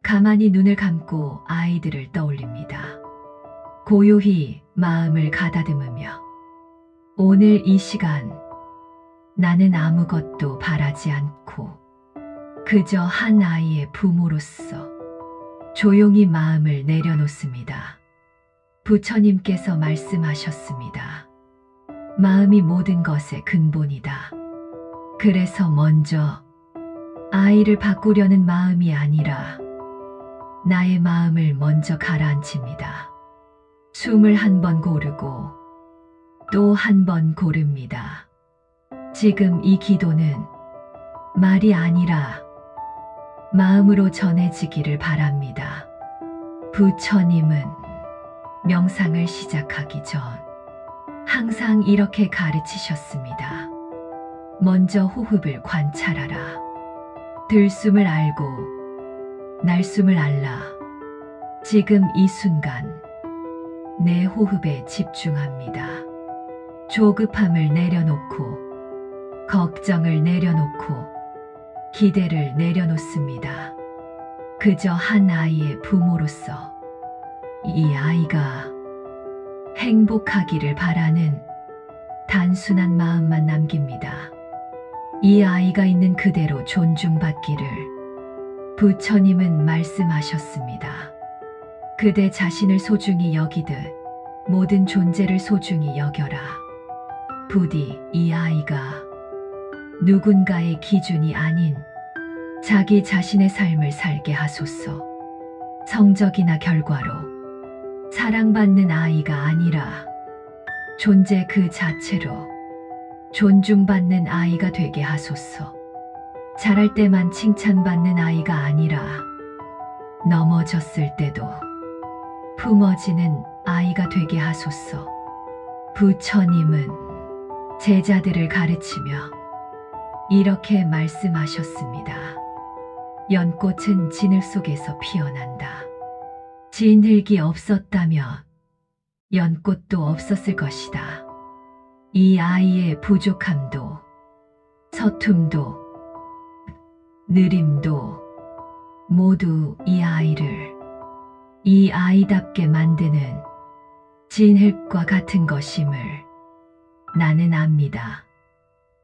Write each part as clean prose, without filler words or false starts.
가만히 눈을 감고 아이들을 떠올립니다. 고요히 마음을 가다듬으며 오늘 이 시간 나는 아무것도 바라지 않고 그저 한 아이의 부모로서 조용히 마음을 내려놓습니다. 부처님께서 말씀하셨습니다. 마음이 모든 것의 근본이다. 그래서 먼저 아이를 바꾸려는 마음이 아니라 나의 마음을 먼저 가라앉힙니다. 숨을 한 번 고르고 또 한 번 고릅니다. 지금 이 기도는 말이 아니라 마음으로 전해지기를 바랍니다. 부처님은 명상을 시작하기 전 항상 이렇게 가르치셨습니다. 먼저 호흡을 관찰하라. 들숨을 알고 날숨을 알라. 지금 이 순간 내 호흡에 집중합니다. 조급함을 내려놓고 걱정을 내려놓고 기대를 내려놓습니다. 그저 한 아이의 부모로서 이 아이가 행복하기를 바라는 단순한 마음만 남깁니다. 이 아이가 있는 그대로 존중받기를 부처님은 말씀하셨습니다. 그대 자신을 소중히 여기듯 모든 존재를 소중히 여겨라. 부디 이 아이가 누군가의 기준이 아닌 자기 자신의 삶을 살게 하소서. 성적이나 결과로 사랑받는 아이가 아니라 존재 그 자체로 존중받는 아이가 되게 하소서. 잘할 때만 칭찬받는 아이가 아니라 넘어졌을 때도 품어지는 아이가 되게 하소서. 부처님은 제자들을 가르치며 이렇게 말씀하셨습니다. 연꽃은 진흙 속에서 피어난다. 진흙이 없었다면 연꽃도 없었을 것이다. 이 아이의 부족함도 서툼도 느림도 모두 이 아이를 이 아이답게 만드는 진흙과 같은 것임을 나는 압니다.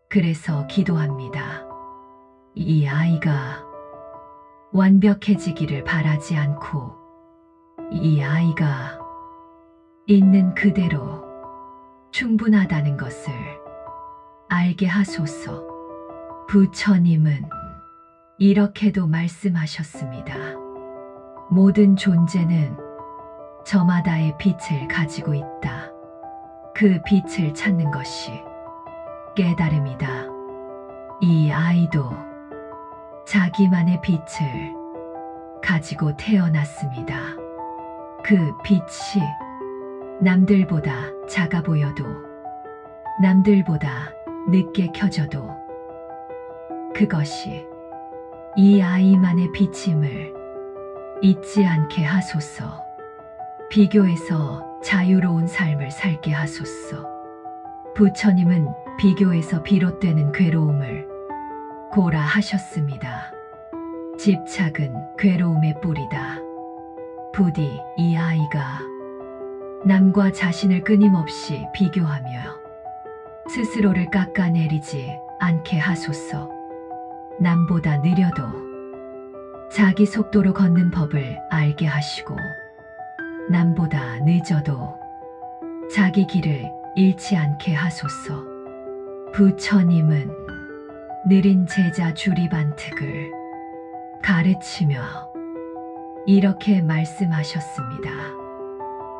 그래서 기도합니다. 이 아이가 완벽해지기를 바라지 않고 이 아이가 있는 그대로 충분하다는 것을 알게 하소서. 부처님은 이렇게도 말씀하셨습니다. 모든 존재는 저마다의 빛을 가지고 있다. 그 빛을 찾는 것이 깨달음이다. 이 아이도 자기만의 빛을 가지고 태어났습니다. 그 빛이 남들보다 작아 보여도 남들보다 늦게 켜져도 그것이 이 아이만의 빛임을 잊지 않게 하소서. 비교에서 자유로운 삶을 살게 하소서. 부처님은 비교에서 비롯되는 괴로움을 고라 하셨습니다. 집착은 괴로움의 뿌리다. 부디 이 아이가 남과 자신을 끊임없이 비교하며 스스로를 깎아내리지 않게 하소서. 남보다 느려도 자기 속도로 걷는 법을 알게 하시고 남보다 늦어도 자기 길을 잃지 않게 하소서. 부처님은 느린 제자 주리반특을 가르치며 이렇게 말씀하셨습니다.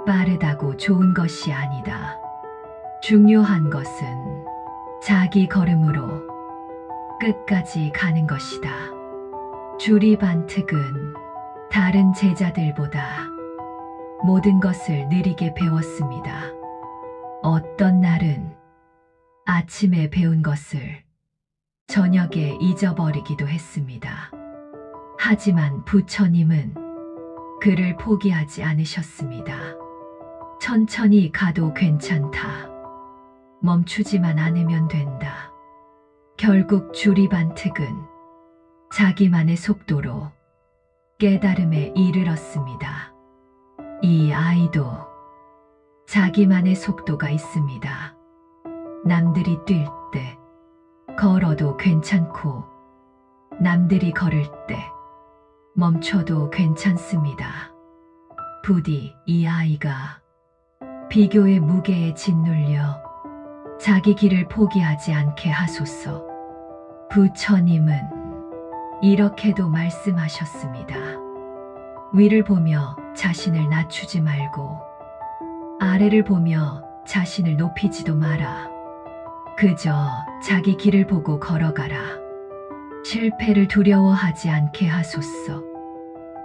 빠르다고 좋은 것이 아니다. 중요한 것은 자기 걸음으로 끝까지 가는 것이다. 주리반특은 다른 제자들보다 모든 것을 느리게 배웠습니다. 어떤 날은 아침에 배운 것을 저녁에 잊어버리기도 했습니다. 하지만 부처님은 그를 포기하지 않으셨습니다. 천천히 가도 괜찮다. 멈추지만 않으면 된다. 결국 주리반특은 자기만의 속도로 깨달음에 이르렀습니다. 이 아이도 자기만의 속도가 있습니다. 남들이 뛸 때 걸어도 괜찮고 남들이 걸을 때 멈춰도 괜찮습니다. 부디 이 아이가 비교의 무게에 짓눌려 자기 길을 포기하지 않게 하소서. 부처님은 이렇게도 말씀하셨습니다. 위를 보며 자신을 낮추지 말고 아래를 보며 자신을 높이지도 마라. 그저 자기 길을 보고 걸어가라. 실패를 두려워하지 않게 하소서.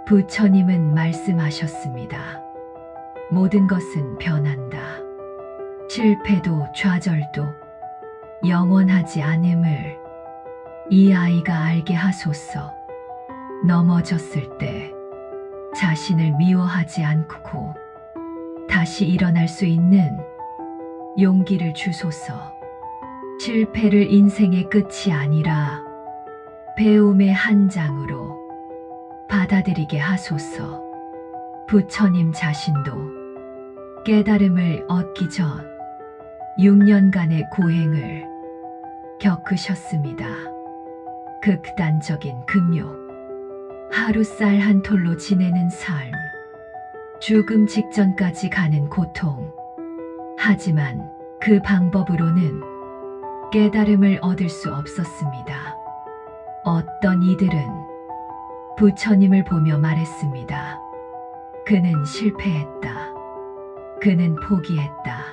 부처님은 말씀하셨습니다. 모든 것은 변한다. 실패도 좌절도 영원하지 않음을 이 아이가 알게 하소서. 넘어졌을 때 자신을 미워하지 않고 다시 일어날 수 있는 용기를 주소서. 실패를 인생의 끝이 아니라 배움의 한 장으로 받아들이게 하소서. 부처님 자신도 깨달음을 얻기 전 6년간의 고행을 겪으셨습니다. 극단적인 금욕, 하루 쌀 한 톨로 지내는 삶, 죽음 직전까지 가는 고통. 하지만 그 방법으로는 깨달음을 얻을 수 없었습니다. 어떤 이들은 부처님을 보며 말했습니다. 그는 실패했다. 그는 포기했다.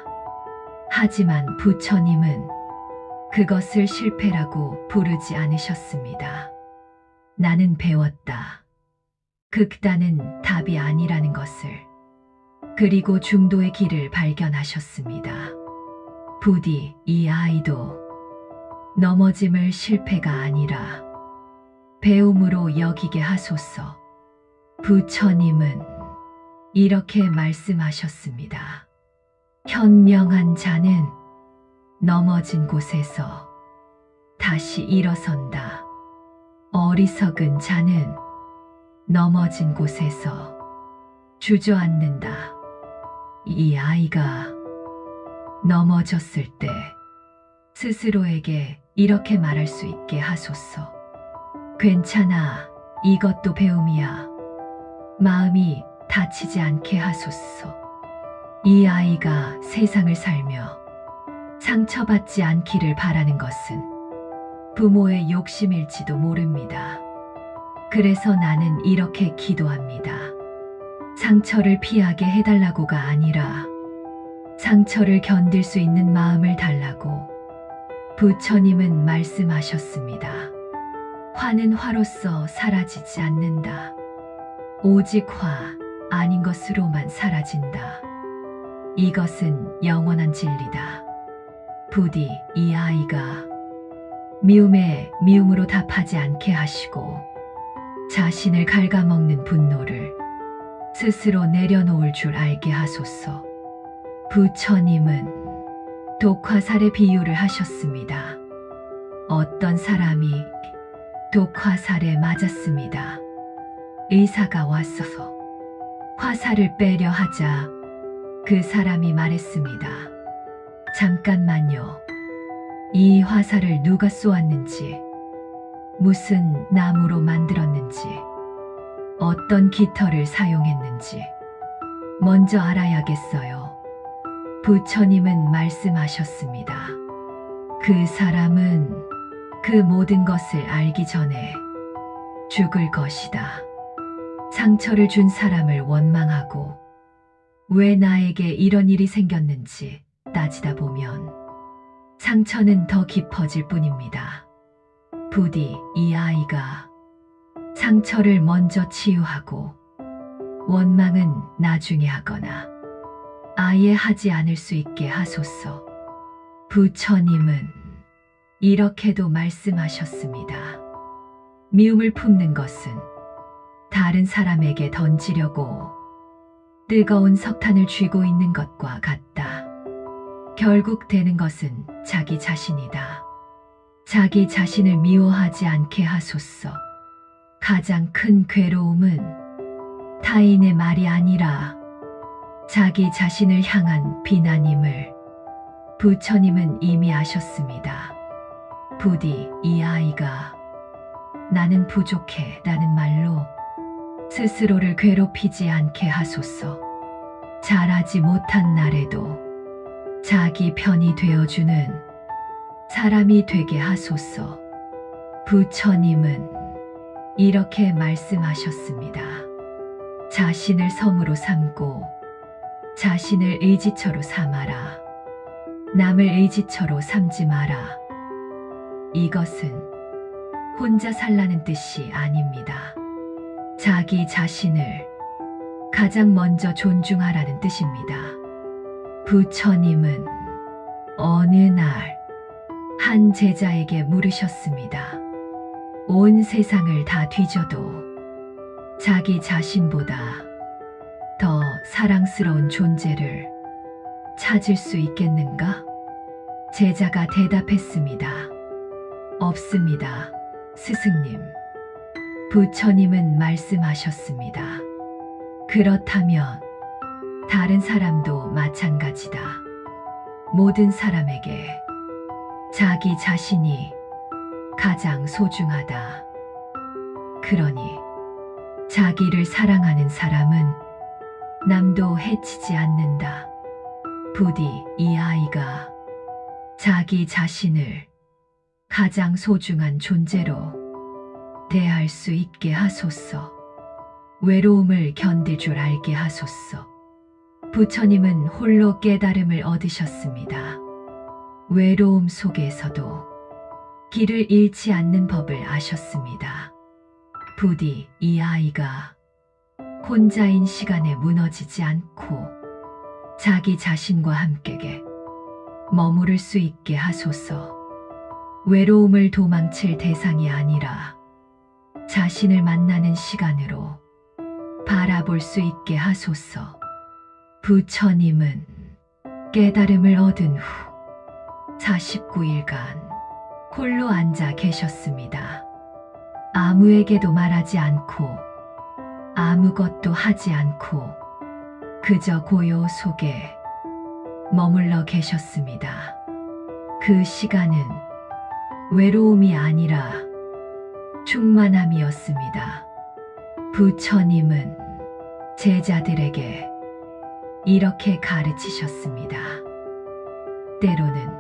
하지만 부처님은 그것을 실패라고 부르지 않으셨습니다. 나는 배웠다. 극단은 답이 아니라는 것을. 그리고 중도의 길을 발견하셨습니다. 부디 이 아이도 넘어짐을 실패가 아니라 배움으로 여기게 하소서. 부처님은 이렇게 말씀하셨습니다. 현명한 자는 넘어진 곳에서 다시 일어선다. 어리석은 자는 넘어진 곳에서 주저앉는다. 이 아이가 넘어졌을 때 스스로에게 이렇게 말할 수 있게 하소서. 괜찮아, 이것도 배움이야. 마음이 다치지 않게 하소서. 이 아이가 세상을 살며 상처받지 않기를 바라는 것은 부모의 욕심일지도 모릅니다. 그래서 나는 이렇게 기도합니다. 상처를 피하게 해달라고가 아니라 상처를 견딜 수 있는 마음을 달라고. 부처님은 말씀하셨습니다. 화는 화로서 사라지지 않는다. 오직 화 아닌 것으로만 사라진다. 이것은 영원한 진리다. 부디 이 아이가 미움에 미움으로 답하지 않게 하시고 자신을 갉아먹는 분노를 스스로 내려놓을 줄 알게 하소서. 부처님은 독화살의 비유를 하셨습니다. 어떤 사람이 독화살에 맞았습니다. 의사가 왔어서 화살을 빼려 하자 그 사람이 말했습니다. 잠깐만요. 이 화살을 누가 쏘았는지, 무슨 나무로 만들었는지, 어떤 깃털을 사용했는지 먼저 알아야겠어요. 부처님은 말씀하셨습니다. 그 사람은 그 모든 것을 알기 전에 죽을 것이다. 상처를 준 사람을 원망하고 왜 나에게 이런 일이 생겼는지 따지다 보면 상처는 더 깊어질 뿐입니다. 부디 이 아이가 상처를 먼저 치유하고 원망은 나중에 하거나 아예 하지 않을 수 있게 하소서. 부처님은 이렇게도 말씀하셨습니다. 미움을 품는 것은 다른 사람에게 던지려고 뜨거운 석탄을 쥐고 있는 것과 같다. 결국 되는 것은 자기 자신이다. 자기 자신을 미워하지 않게 하소서. 가장 큰 괴로움은 타인의 말이 아니라 자기 자신을 향한 비난임을 부처님은 이미 아셨습니다. 부디 이 아이가 나는 부족해 라는 말로 스스로를 괴롭히지 않게 하소서. 잘하지 못한 날에도 자기 편이 되어주는 사람이 되게 하소서. 부처님은 이렇게 말씀하셨습니다. 자신을 섬으로 삼고 자신을 의지처로 삼아라. 남을 의지처로 삼지 마라. 이것은 혼자 살라는 뜻이 아닙니다. 자기 자신을 가장 먼저 존중하라는 뜻입니다. 부처님은 어느 날 한 제자에게 물으셨습니다. 온 세상을 다 뒤져도 자기 자신보다 더 사랑스러운 존재를 찾을 수 있겠는가? 제자가 대답했습니다. 없습니다, 스승님. 부처님은 말씀하셨습니다. 그렇다면 다른 사람도 마찬가지다. 모든 사람에게 자기 자신이 가장 소중하다. 그러니 자기를 사랑하는 사람은 남도 해치지 않는다. 부디 이 아이가 자기 자신을 가장 소중한 존재로 대할 수 있게 하소서. 외로움을 견딜 줄 알게 하소서. 부처님은 홀로 깨달음을 얻으셨습니다. 외로움 속에서도 길을 잃지 않는 법을 아셨습니다. 부디 이 아이가 혼자인 시간에 무너지지 않고 자기 자신과 함께 머무를 수 있게 하소서. 외로움을 도망칠 대상이 아니라 자신을 만나는 시간으로 바라볼 수 있게 하소서. 부처님은 깨달음을 얻은 후 49일간 홀로 앉아 계셨습니다. 아무에게도 말하지 않고 아무것도 하지 않고 그저 고요 속에 머물러 계셨습니다. 그 시간은 외로움이 아니라 충만함이었습니다. 부처님은 제자들에게 이렇게 가르치셨습니다. 때로는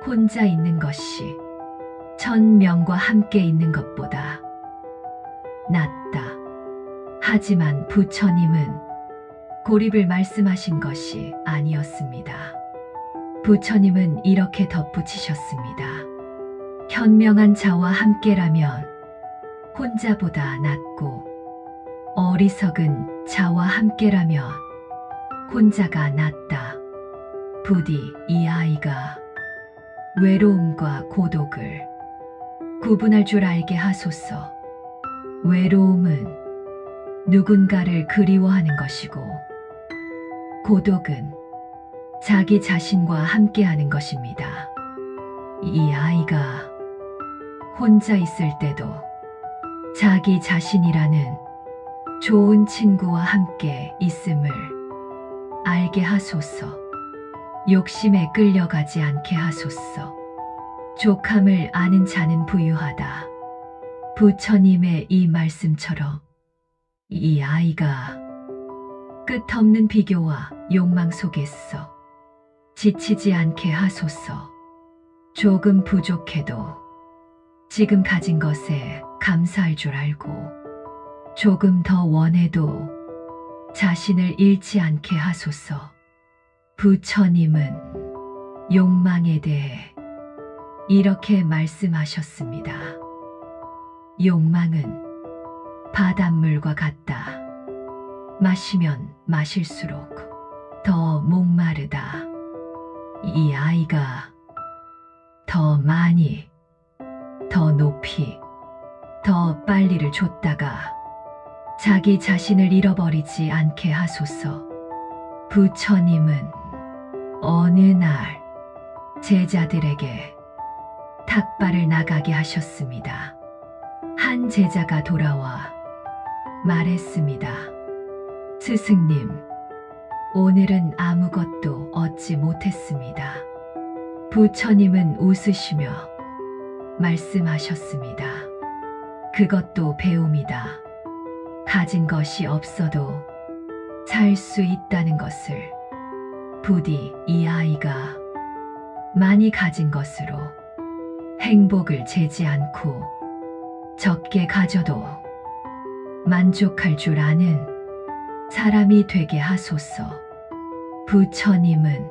혼자 있는 것이 1000명과 함께 있는 것보다 낫다. 하지만 부처님은 고립을 말씀하신 것이 아니었습니다. 부처님은 이렇게 덧붙이셨습니다. 현명한 자와 함께라면 혼자보다 낫고 어리석은 자와 함께라면 혼자가 낫다. 부디 이 아이가 외로움과 고독을 구분할 줄 알게 하소서. 외로움은 누군가를 그리워하는 것이고 고독은 자기 자신과 함께하는 것입니다. 이 아이가 혼자 있을 때도 자기 자신이라는 좋은 친구와 함께 있음을 알게 하소서. 욕심에 끌려가지 않게 하소서. 족함을 아는 자는 부유하다. 부처님의 이 말씀처럼 이 아이가 끝없는 비교와 욕망 속에서 지치지 않게 하소서. 조금 부족해도 지금 가진 것에 감사할 줄 알고 조금 더 원해도 자신을 잃지 않게 하소서. 부처님은 욕망에 대해 이렇게 말씀하셨습니다. 욕망은 바닷물과 같다. 마시면 마실수록 더 목마르다. 이 아이가 더 많이, 더 높이, 더 빨리를 줬다가 자기 자신을 잃어버리지 않게 하소서. 부처님은 어느 날 제자들에게 탁발을 나가게 하셨습니다. 한 제자가 돌아와 말했습니다. 스승님, 오늘은 아무것도 얻지 못했습니다. 부처님은 웃으시며 말씀하셨습니다. 그것도 배움이다. 가진 것이 없어도 살 수 있다는 것을. 부디 이 아이가 많이 가진 것으로 행복을 재지 않고 적게 가져도 만족할 줄 아는 사람이 되게 하소서. 부처님은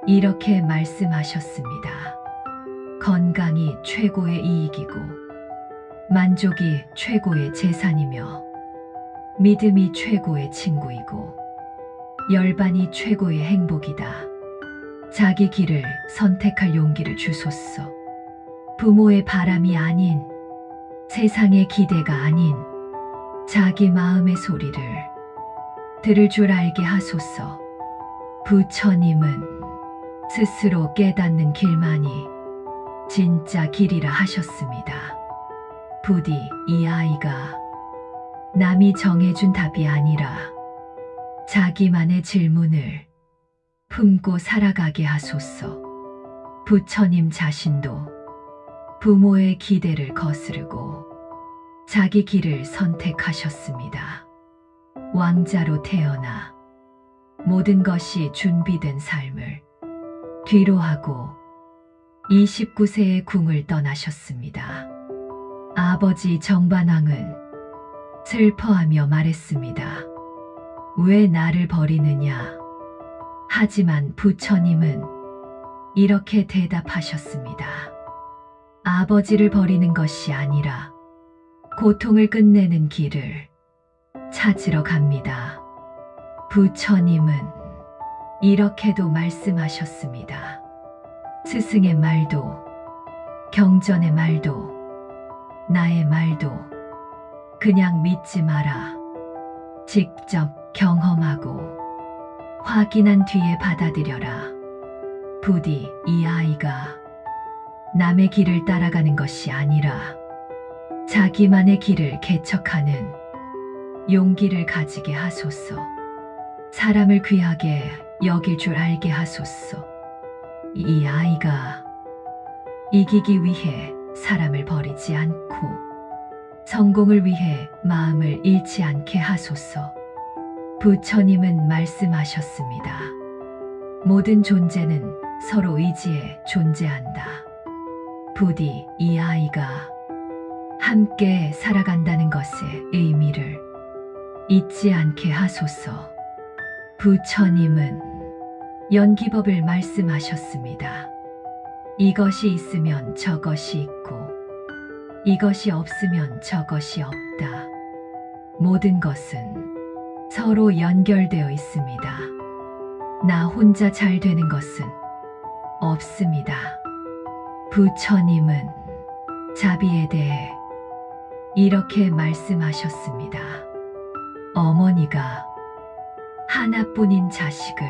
이렇게 말씀하셨습니다. 건강이 최고의 이익이고 만족이 최고의 재산이며 믿음이 최고의 친구이고 열반이 최고의 행복이다. 자기 길을 선택할 용기를 주소서. 부모의 바람이 아닌, 세상의 기대가 아닌 자기 마음의 소리를 들을 줄 알게 하소서. 부처님은 스스로 깨닫는 길만이 진짜 길이라 하셨습니다. 부디 이 아이가 남이 정해준 답이 아니라 자기만의 질문을 품고 살아가게 하소서. 부처님 자신도 부모의 기대를 거스르고 자기 길을 선택하셨습니다. 왕자로 태어나 모든 것이 준비된 삶을 뒤로하고 29세의 궁을 떠나셨습니다. 아버지 정반왕은 슬퍼하며 말했습니다. 왜 나를 버리느냐? 하지만 부처님은 이렇게 대답하셨습니다. 아버지를 버리는 것이 아니라 고통을 끝내는 길을 찾으러 갑니다. 부처님은 이렇게도 말씀하셨습니다. 스승의 말도, 경전의 말도, 나의 말도 그냥 믿지 마라. 직접 경험하고 확인한 뒤에 받아들여라. 부디 이 아이가 남의 길을 따라가는 것이 아니라 자기만의 길을 개척하는 용기를 가지게 하소서. 사람을 귀하게 여길 줄 알게 하소서. 이 아이가 이기기 위해 사람을 버리지 않고 성공을 위해 마음을 잃지 않게 하소서. 부처님은 말씀하셨습니다. 모든 존재는 서로 의지에 존재한다. 부디 이 아이가 함께 살아간다는 것의 의미를 잊지 않게 하소서. 부처님은 연기법을 말씀하셨습니다. 이것이 있으면 저것이 있고 이것이 없으면 저것이 없다. 모든 것은 서로 연결되어 있습니다. 나 혼자 잘 되는 것은 없습니다. 부처님은 자비에 대해 이렇게 말씀하셨습니다. 어머니가 하나뿐인 자식을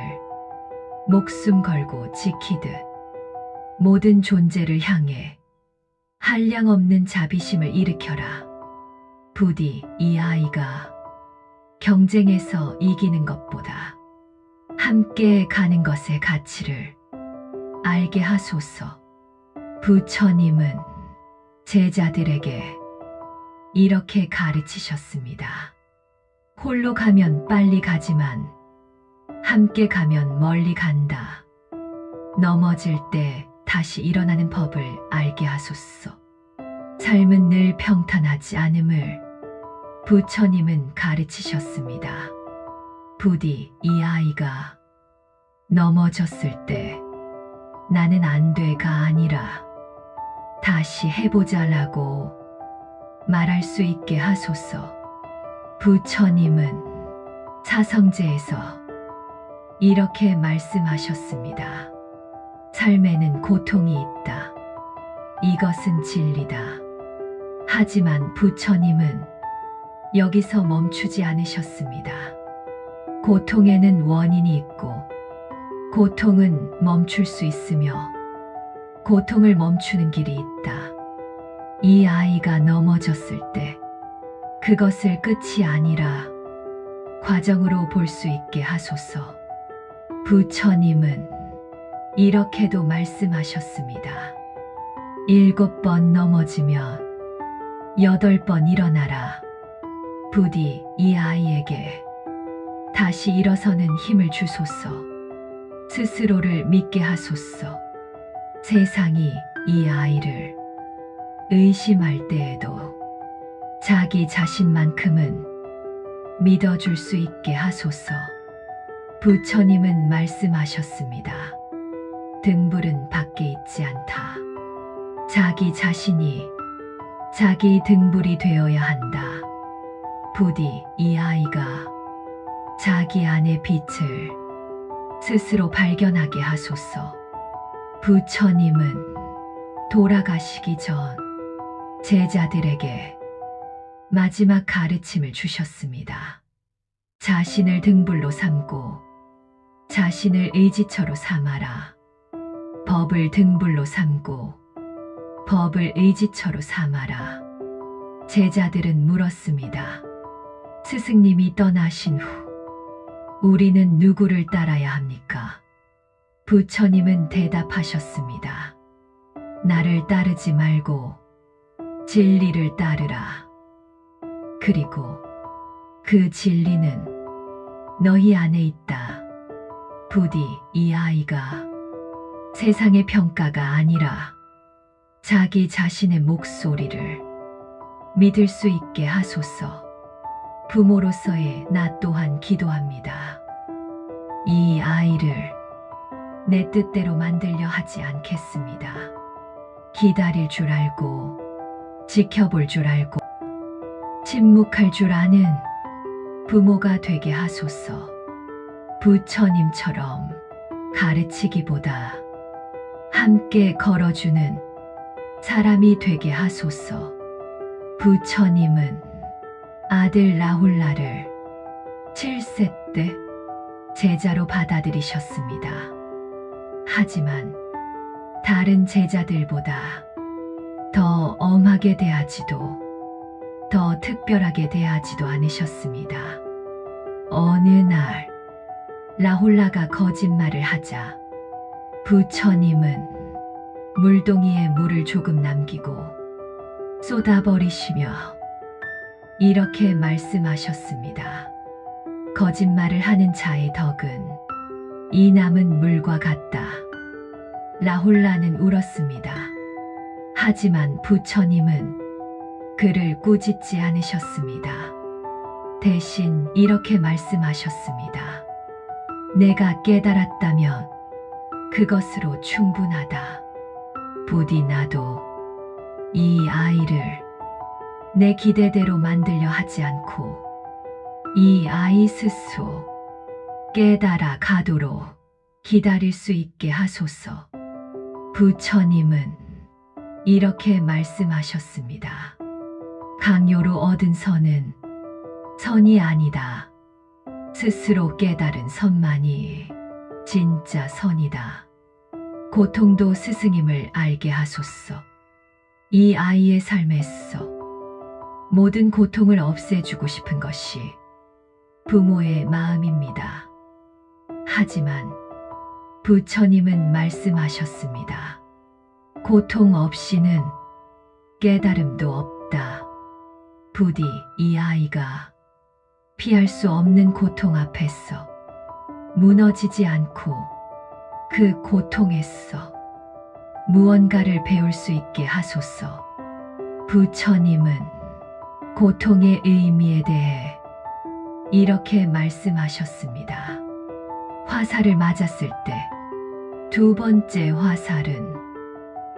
목숨 걸고 지키듯 모든 존재를 향해 한량없는 자비심을 일으켜라. 부디 이 아이가 경쟁에서 이기는 것보다 함께 가는 것의 가치를 알게 하소서. 부처님은 제자들에게 이렇게 가르치셨습니다. 홀로 가면 빨리 가지만 함께 가면 멀리 간다. 넘어질 때 다시 일어나는 법을 알게 하소서. 삶은 늘 평탄하지 않음을 부처님은 가르치셨습니다. 부디 이 아이가 넘어졌을 때 나는 안 돼가 아니라 다시 해보자라고 말할 수 있게 하소서. 부처님은 사성제에서 이렇게 말씀하셨습니다. 삶에는 고통이 있다. 이것은 진리다. 하지만 부처님은 여기서 멈추지 않으셨습니다. 고통에는 원인이 있고 고통은 멈출 수 있으며 고통을 멈추는 길이 있다. 이 아이가 넘어졌을 때 그것을 끝이 아니라 과정으로 볼 수 있게 하소서. 부처님은 이렇게도 말씀하셨습니다. 7번 넘어지면 8번 일어나라. 부디 이 아이에게 다시 일어서는 힘을 주소서. 스스로를 믿게 하소서. 세상이 이 아이를 의심할 때에도 자기 자신만큼은 믿어줄 수 있게 하소서. 부처님은 말씀하셨습니다. 등불은 밖에 있지 않다. 자기 자신이 자기 등불이 되어야 한다. 부디 이 아이가 자기 안의 빛을 스스로 발견하게 하소서. 부처님은 돌아가시기 전 제자들에게 마지막 가르침을 주셨습니다. 자신을 등불로 삼고 자신을 의지처로 삼아라. 법을 등불로 삼고 법을 의지처로 삼아라. 제자들은 물었습니다. 스승님이 떠나신 후 우리는 누구를 따라야 합니까? 부처님은 대답하셨습니다. 나를 따르지 말고 진리를 따르라. 그리고 그 진리는 너희 안에 있다. 부디 이 아이가 세상의 평가가 아니라 자기 자신의 목소리를 믿을 수 있게 하소서. 부모로서의 나 또한 기도합니다. 이 아이를 내 뜻대로 만들려 하지 않겠습니다. 기다릴 줄 알고 지켜볼 줄 알고 침묵할 줄 아는 부모가 되게 하소서. 부처님처럼 가르치기보다 함께 걸어주는 사람이 되게 하소서. 부처님은 아들 라훌라를 7세 때 제자로 받아들이셨습니다. 하지만 다른 제자들보다 더 엄하게 대하지도 더 특별하게 대하지도 않으셨습니다. 어느 날 라훌라가 거짓말을 하자 부처님은 물동이에 물을 조금 남기고 쏟아버리시며 이렇게 말씀하셨습니다. 거짓말을 하는 자의 덕은 이 남은 물과 같다. 라훌라는 울었습니다. 하지만 부처님은 그를 꾸짖지 않으셨습니다. 대신 이렇게 말씀하셨습니다. 내가 깨달았다면 그것으로 충분하다. 부디 나도 이 아이를 내 기대대로 만들려 하지 않고 이 아이 스스로 깨달아 가도록 기다릴 수 있게 하소서. 부처님은 이렇게 말씀하셨습니다. 강요로 얻은 선은 선이 아니다. 스스로 깨달은 선만이 진짜 선이다. 고통도 스승님을 알게 하소서. 이 아이의 삶에서 모든 고통을 없애주고 싶은 것이 부모의 마음입니다. 하지만 부처님은 말씀하셨습니다. 고통 없이는 깨달음도 없다. 부디 이 아이가 피할 수 없는 고통 앞에서 무너지지 않고 그 고통에서 무언가를 배울 수 있게 하소서. 부처님은 고통의 의미에 대해 이렇게 말씀하셨습니다. 화살을 맞았을 때 두 번째 화살은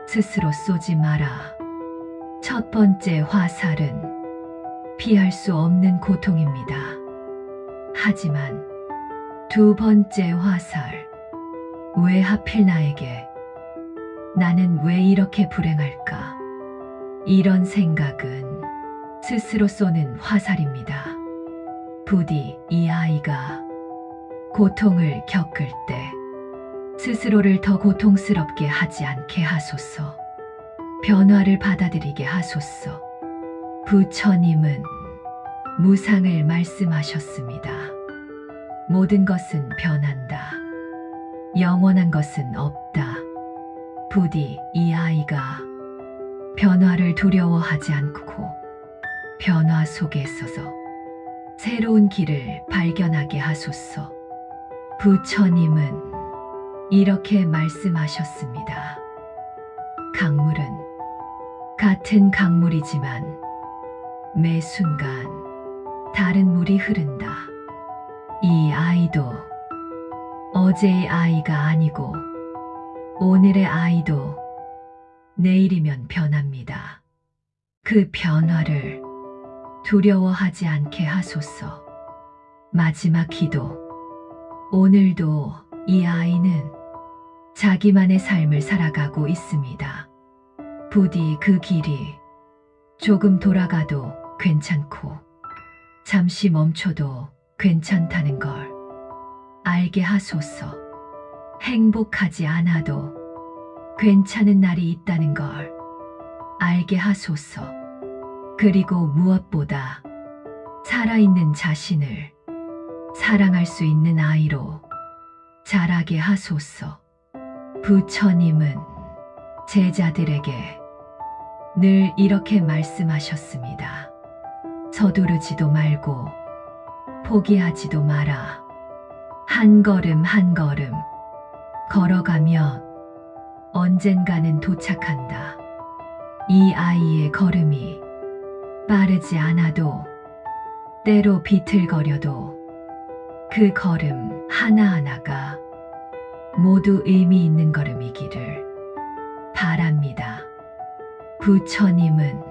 스스로 쏘지 마라. 첫 번째 화살은 피할 수 없는 고통입니다. 하지만 두 번째 화살, 왜 하필 나에게? 나는 왜 이렇게 불행할까? 이런 생각은 스스로 쏘는 화살입니다. 부디 이 아이가 고통을 겪을 때 스스로를 더 고통스럽게 하지 않게 하소서. 변화를 받아들이게 하소서. 부처님은 무상을 말씀하셨습니다. 모든 것은 변한다. 영원한 것은 없다. 부디 이 아이가 변화를 두려워하지 않고 변화 속에 서서 새로운 길을 발견하게 하소서. 부처님은 이렇게 말씀하셨습니다. 강물은 같은 강물이지만 매 순간 다른 물이 흐른다. 이 아이도 어제의 아이가 아니고 오늘의 아이도 내일이면 변합니다. 그 변화를 두려워하지 않게 하소서. 마지막 기도. 오늘도 이 아이는 자기만의 삶을 살아가고 있습니다. 부디 그 길이 조금 돌아가도 괜찮고 잠시 멈춰도 괜찮다는 걸 알게 하소서. 행복하지 않아도 괜찮은 날이 있다는 걸 알게 하소서. 그리고 무엇보다 살아있는 자신을 사랑할 수 있는 아이로 자라게 하소서. 부처님은 제자들에게 늘 이렇게 말씀하셨습니다. 서두르지도 말고 포기하지도 마라. 한 걸음 한 걸음 걸어가면 언젠가는 도착한다. 이 아이의 걸음이 빠르지 않아도 때로 비틀거려도 그 걸음 하나하나가 모두 의미 있는 걸음이기를 바랍니다. 부처님은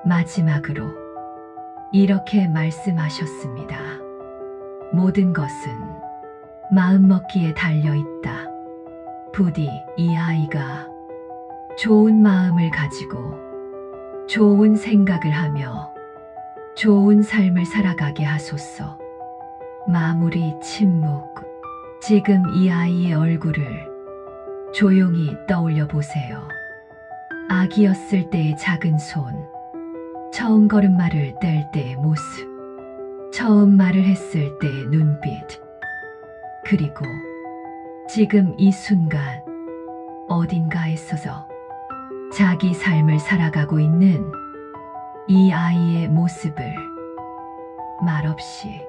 마지막으로 이렇게 말씀하셨습니다. 모든 것은 마음먹기에 달려있다. 부디 이 아이가 좋은 마음을 가지고 좋은 생각을 하며 좋은 삶을 살아가게 하소서. 마무리 침묵. 지금 이 아이의 얼굴을 조용히 떠올려 보세요. 아기였을 때의 작은 손, 처음 걸음마를 뗄 때의 모습, 처음 말을 했을 때의 눈빛, 그리고 지금 이 순간 어딘가에 서서 자기 삶을 살아가고 있는 이 아이의 모습을 말없이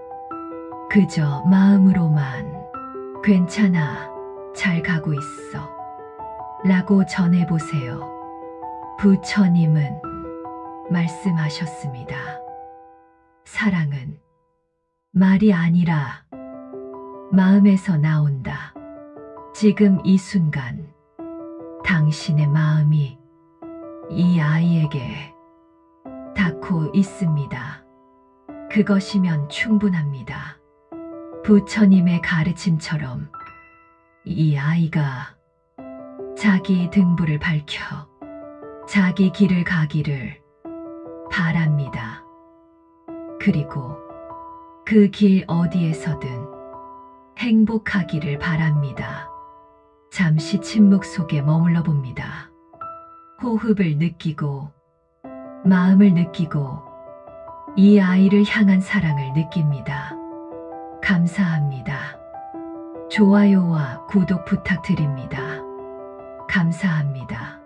그저 마음으로만 괜찮아, 잘 가고 있어 라고 전해보세요. 부처님은 말씀하셨습니다. 사랑은 말이 아니라 마음에서 나온다. 지금 이 순간 당신의 마음이 이 아이에게 닿고 있습니다. 그것이면 충분합니다. 부처님의 가르침처럼 이 아이가 자기 등불을 밝혀 자기 길을 가기를 바랍니다. 그리고 그 길 어디에서든 행복하기를 바랍니다. 잠시 침묵 속에 머물러 봅니다. 호흡을 느끼고 마음을 느끼고 이 아이를 향한 사랑을 느낍니다. 감사합니다. 좋아요와 구독 부탁드립니다. 감사합니다.